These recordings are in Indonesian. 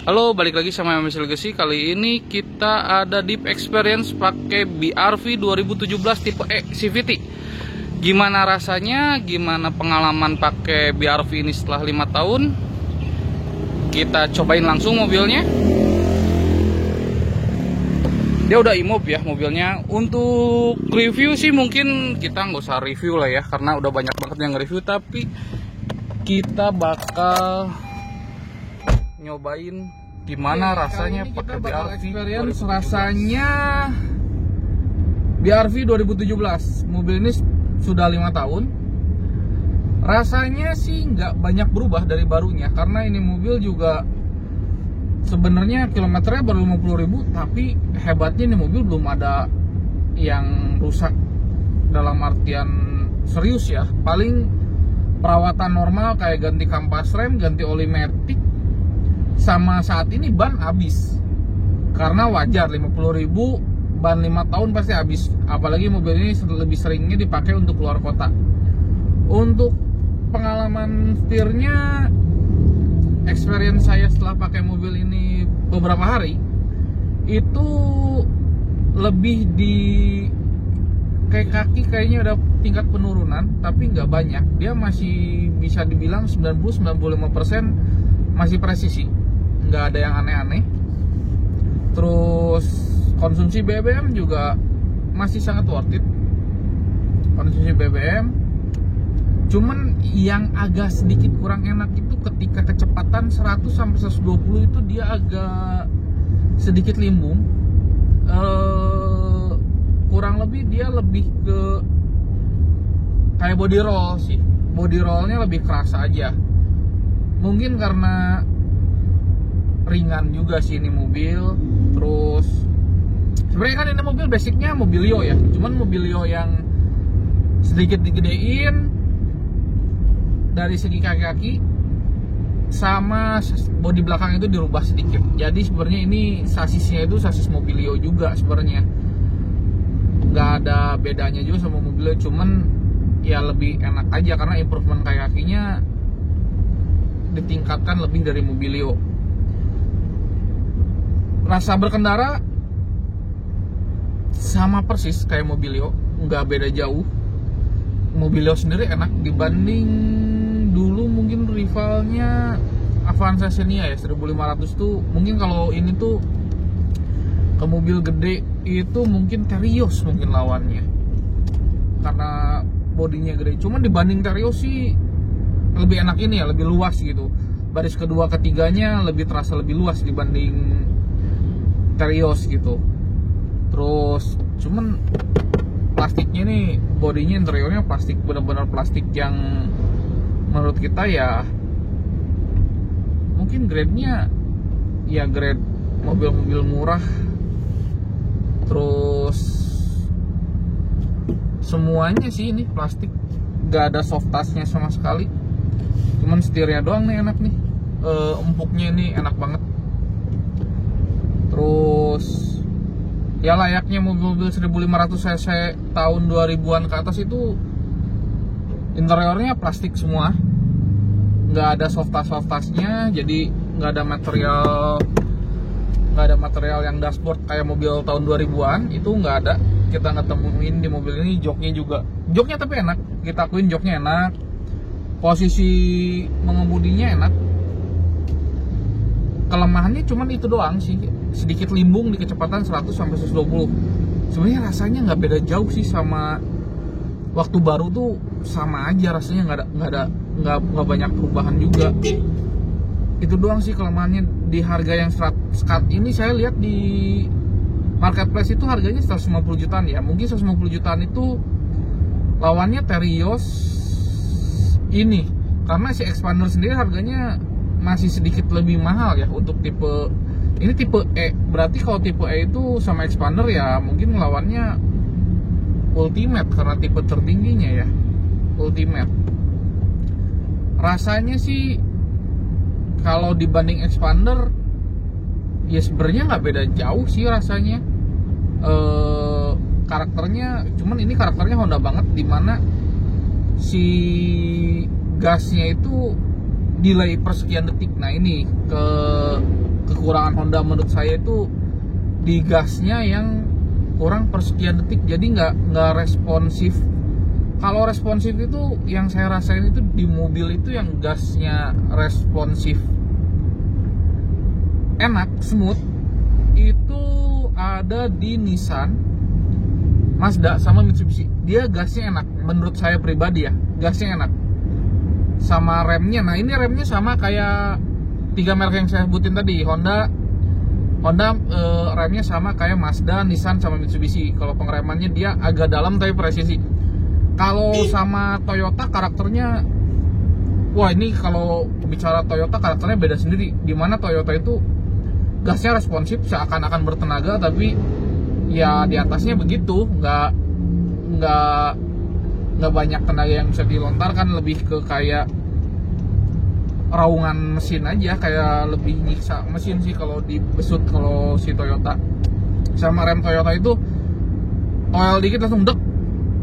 Halo, balik lagi sama MS Legacy. Kali ini kita ada deep experience pakai BRV 2017 tipe E CVT. Gimana rasanya? Gimana pengalaman pakai BRV ini setelah 5 tahun? Kita cobain langsung mobilnya. Dia udah e-move ya mobilnya. Untuk review sih mungkin kita nggak usah review lah ya, karena udah banyak banget yang review. Tapi kita bakal nyobain gimana rasanya pakai BRV experience. Rasanya BRV 2017 mobil ini sudah 5 tahun. Rasanya sih nggak banyak berubah dari barunya, karena ini mobil juga sebenarnya kilometernya baru 50.000, tapi hebatnya ini mobil belum ada yang rusak dalam artian serius ya. Paling perawatan normal kayak ganti kampas rem, ganti oli matic, sama saat ini ban habis. Karena wajar, 50.000 ban 5 tahun pasti habis. Apalagi mobil ini lebih seringnya dipakai untuk keluar kota. Untuk pengalaman setirnya, experience saya setelah pakai mobil ini beberapa hari, itu lebih di kayak kaki kayaknya udah tingkat penurunan, tapi nggak banyak. Dia masih bisa dibilang 90-95% masih presisi, nggak ada yang aneh-aneh. Terus konsumsi BBM juga masih sangat worth it. Konsumsi BBM, cuman yang agak sedikit kurang enak itu ketika kecepatan 100-120 itu dia agak sedikit limbung. Kurang lebih dia lebih ke kayak body roll sih. Body rollnya lebih keras aja. Mungkin karena ringan juga sih ini mobil. Terus sebenarnya kan ini mobil basicnya Mobilio ya, cuman Mobilio yang sedikit digedein dari segi kaki-kaki, sama bodi belakang itu dirubah sedikit. Jadi sebenarnya ini sasisnya itu sasis Mobilio juga sebenarnya, nggak ada bedanya juga sama Mobilio, cuman ya lebih enak aja karena improvement kaki-kakinya ditingkatkan lebih dari Mobilio. Rasa berkendara sama persis kayak Mobilio, nggak beda jauh. Mobilio sendiri enak dibanding dulu mungkin rivalnya Avanza Xenia ya, 1500 tuh. Mungkin kalau ini tuh ke mobil gede itu mungkin Terios mungkin lawannya, karena bodinya gede. Cuman dibanding Terios sih lebih enak ini ya, lebih luas gitu. Baris kedua ketiganya lebih terasa lebih luas dibanding Terios gitu. Terus cuman plastiknya nih, bodinya interiornya plastik, benar-benar plastik yang menurut kita ya mungkin grade-nya ya grade mobil-mobil murah. Terus semuanya sih ini plastik, gak ada soft touch-nya sama sekali. Cuman setirnya doang nih enak nih, empuknya ini enak banget. Terus ya layaknya mobil-mobil 1500 cc tahun 2000-an ke atas itu interiornya plastik semua, nggak ada soft touch-nya. Jadi nggak ada material yang dashboard kayak mobil tahun 2000-an itu nggak ada. Kita nggak temuin di mobil ini. Joknya tapi enak, kita akuin joknya enak, posisi mengemudinya enak. Kelemahannya cuman itu doang sih, sedikit limbung di kecepatan 100-120. Sebenarnya rasanya nggak beda jauh sih sama waktu baru tuh, sama aja rasanya, nggak banyak perubahan juga. Itu doang sih kelemahannya. Di harga yang sekat ini saya lihat di marketplace itu harganya 150 jutaan ya. Mungkin 150 jutaan itu lawannya Terios ini, karena si Expander sendiri harganya masih sedikit lebih mahal ya untuk tipe ini, tipe E. Berarti kalau tipe E itu sama Expander ya mungkin lawannya Ultimate, karena tipe tertingginya ya Ultimate. Rasanya sih kalau dibanding Expander ya sebenarnya nggak beda jauh sih rasanya. Karakternya, cuman ini karakternya Honda banget, dimana si gasnya itu delay per sekian detik. Nah ini ke kekurangan Honda menurut saya itu di gasnya yang kurang persekian detik, jadi nggak responsif. Kalau responsif itu yang saya rasain itu di mobil itu yang gasnya responsif, enak, smooth, itu ada di Nissan, Mazda sama Mitsubishi. Dia gasnya enak, menurut saya pribadi ya, gasnya enak. Sama remnya, nah ini remnya sama kayak 3 merek yang saya sebutin tadi. Honda remnya sama kayak Mazda, Nissan sama Mitsubishi. Kalau pengeremannya dia agak dalam tapi presisi. Kalau sama Toyota karakternya, wah ini kalau bicara Toyota karakternya beda sendiri. Dimana Toyota itu gasnya responsif, seakan-akan bertenaga, tapi ya di atasnya begitu, nggak banyak tenaga yang bisa dilontarkan, lebih ke kayak raungan mesin aja, kayak lebih nyiksa mesin sih kalau dibesut kalau si Toyota. Sama rem Toyota itu oil dikit langsung dek.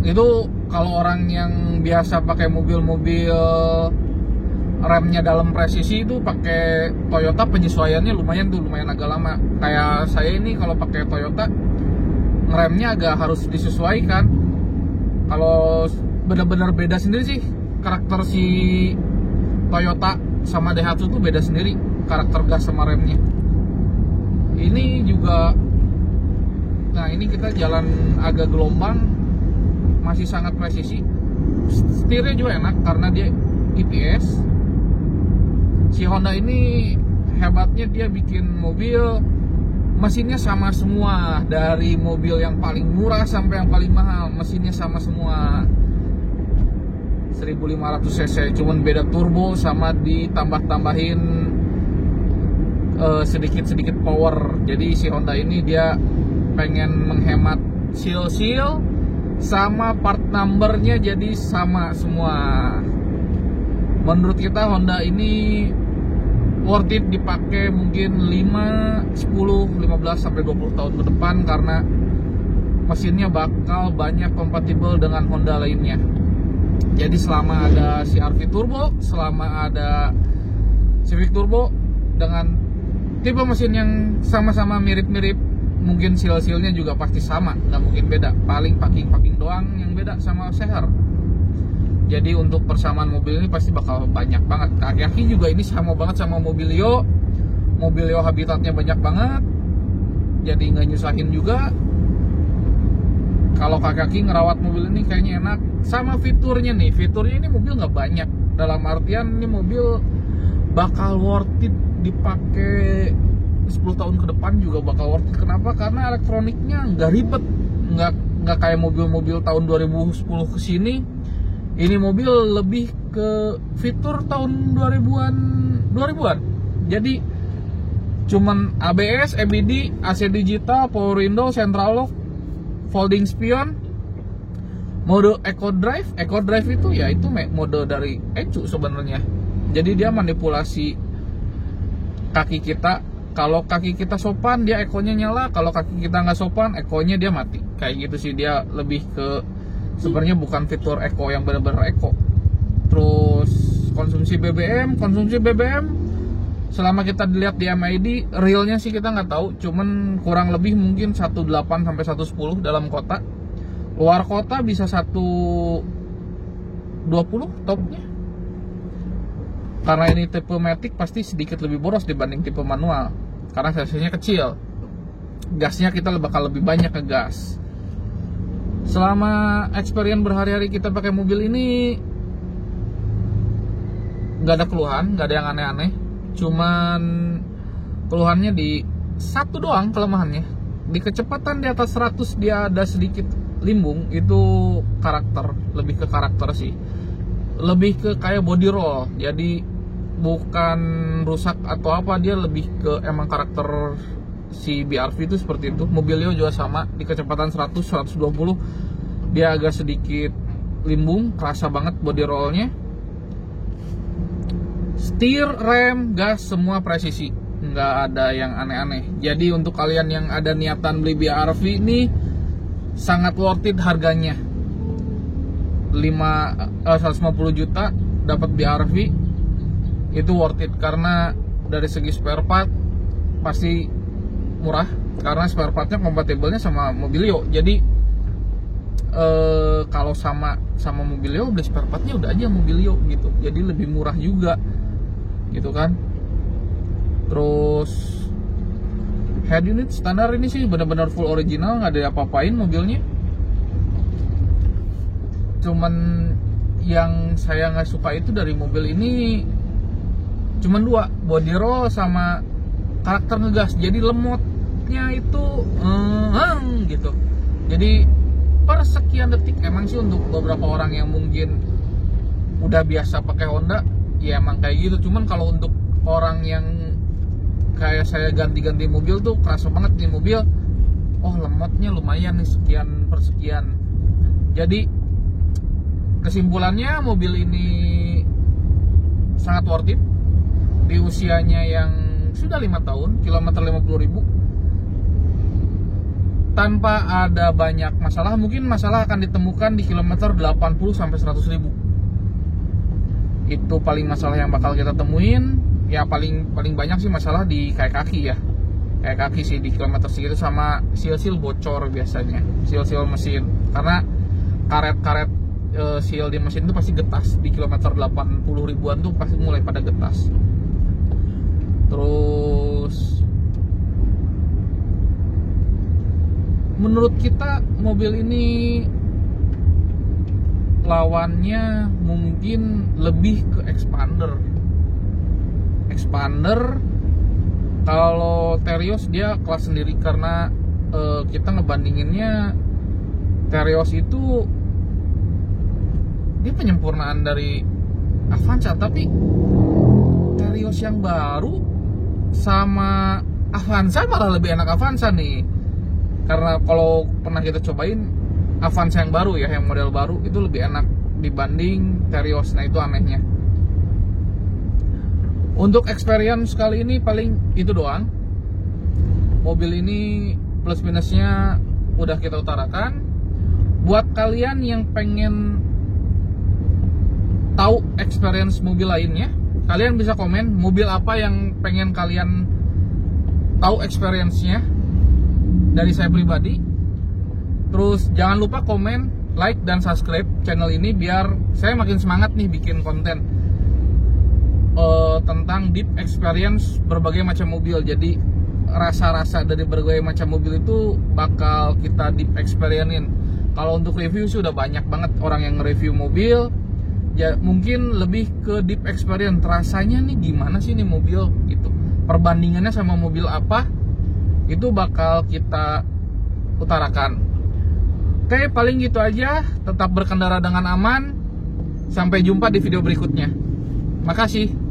Itu kalau orang yang biasa pakai mobil-mobil remnya dalam presisi itu pakai Toyota, penyesuaiannya lumayan agak lama. Kayak saya ini kalau pakai Toyota ngeremnya agak harus disesuaikan. Kalau benar-benar beda sendiri sih karakter si Toyota sama Daihatsu tuh beda sendiri karakter gas sama remnya. Ini juga, nah ini kita jalan agak gelombang, masih sangat presisi. Setirnya juga enak karena dia EPS. Si Honda ini hebatnya dia bikin mobil mesinnya sama semua, dari mobil yang paling murah sampai yang paling mahal mesinnya sama semua. 1500 cc, cuman beda turbo sama ditambah-tambahin sedikit-sedikit power. Jadi si Honda ini dia pengen menghemat seal sama part numbernya jadi sama semua. Menurut kita Honda ini worth it dipakai mungkin 5, 10, 15 sampai 20 tahun ke depan, karena mesinnya bakal banyak kompatibel dengan Honda lainnya. Jadi selama ada CR-V Turbo, selama ada Civic Turbo dengan tipe mesin yang sama-sama mirip-mirip, mungkin seal-sealnya juga pasti sama, nggak mungkin beda. Paling packing doang yang beda sama Seher. Jadi untuk persamaan mobil ini pasti bakal banyak banget. Kaki-kaki juga ini sama banget sama Mobilio. Mobilio habitatnya banyak banget, jadi nggak nyusahin juga. Kalau kaki-kaki ngerawat mobil ini kayaknya enak. Sama fiturnya ini mobil nggak banyak. Dalam artian ini mobil bakal worth it dipakai 10 tahun ke depan juga bakal worth it. Kenapa? Karena elektroniknya nggak ribet, nggak kayak mobil-mobil tahun 2010 ke sini. Ini mobil lebih ke fitur tahun 2000-an. Jadi cuman ABS, EBD, AC digital, power window, central lock, folding spion, mode Eco Drive. Eco Drive itu ya itu mode dari ECU sebenarnya. Jadi dia manipulasi kaki kita. Kalau kaki kita sopan dia ekonya nyala, kalau kaki kita nggak sopan ekonya dia mati. Kayak gitu sih, dia lebih ke sebenarnya bukan fitur eco yang benar-benar eco. Terus konsumsi BBM selama kita dilihat di MID, realnya sih kita nggak tahu, cuman kurang lebih mungkin 1.8 sampai 1.10 dalam kota. Luar kota bisa 1.20 topnya. Karena ini tipe Matic pasti sedikit lebih boros dibanding tipe manual, karena cc-nya kecil. Gasnya kita bakal lebih banyak ke gas. Selama experience berhari-hari kita pakai mobil ini nggak ada keluhan, nggak ada yang aneh-aneh. Cuman keluhannya di satu doang kelemahannya. Di kecepatan di atas 100 dia ada sedikit limbung. Itu karakter, lebih ke karakter sih. Lebih ke kayak body roll. Jadi bukan rusak atau apa, dia lebih ke emang karakter si BRV itu seperti itu. Mobilio juga sama, di kecepatan 100-120 dia agak sedikit limbung, kerasa banget body rollnya. Setir, rem, gas semua presisi, nggak ada yang aneh-aneh. Jadi untuk kalian yang ada niatan beli BRV ini sangat worth it harganya. 150 juta dapat BRV itu worth it, karena dari segi spare part pasti murah karena spare partnya kompatibelnya sama Mobilio. Jadi kalau sama Mobilio beli spare partnya udah aja Mobilio gitu, jadi lebih murah juga gitu kan. Terus head unit standar ini sih benar-benar full original, nggak ada apa-apain mobilnya. Cuman yang saya nggak suka itu dari mobil ini cuman dua, body roll sama karakter ngegas. Jadi lemotnya itu gitu. Jadi per sekian detik, emang sih untuk beberapa orang yang mungkin udah biasa pakai Honda ya emang kayak gitu. Cuman kalau untuk orang yang kayak saya ganti-ganti mobil tuh kerasa banget nih mobil, oh lemotnya lumayan nih sekian per sekian. Jadi kesimpulannya mobil ini sangat worth it di usianya yang sudah 5 tahun, kilometer 50.000, tanpa ada banyak masalah. Mungkin masalah akan ditemukan di kilometer 80 sampai 100.000. Itu paling masalah yang bakal kita temuin. Ya paling banyak sih masalah di kayak kaki ya. Kayak kaki sih di kilometer segitu, sama seal bocor biasanya. Seal mesin. Karena karet-karet seal di mesin itu pasti getas. Di kilometer 80 ribuan tuh pasti mulai pada getas. Terus menurut kita mobil ini lawannya mungkin lebih ke Expander. Kalau Terios dia kelas sendiri karena kita ngebandinginnya Terios itu dia penyempurnaan dari Avanza, tapi Terios yang baru sama Avanza malah lebih enak Avanza nih. Karena kalau pernah kita cobain Avanza yang baru ya, yang model baru itu lebih enak dibanding Terios. Nah itu anehnya. Untuk experience kali ini paling itu doang. Mobil ini plus minusnya udah kita utarakan. Buat kalian yang pengen tahu experience mobil lainnya, kalian bisa komen mobil apa yang pengen kalian tahu experience-nya dari saya pribadi. Terus jangan lupa komen, like, dan subscribe channel ini biar saya makin semangat nih bikin konten tentang deep experience berbagai macam mobil. Jadi rasa-rasa dari berbagai macam mobil itu bakal kita deep experience-in. Kalau untuk review sudah banyak banget orang yang nge-review mobil. Ya mungkin lebih ke deep experience, rasanya nih gimana sih nih mobil gitu, perbandingannya sama mobil apa, itu bakal kita utarakan. Oke, paling gitu aja. Tetap berkendara dengan aman. Sampai jumpa di video berikutnya. Makasih.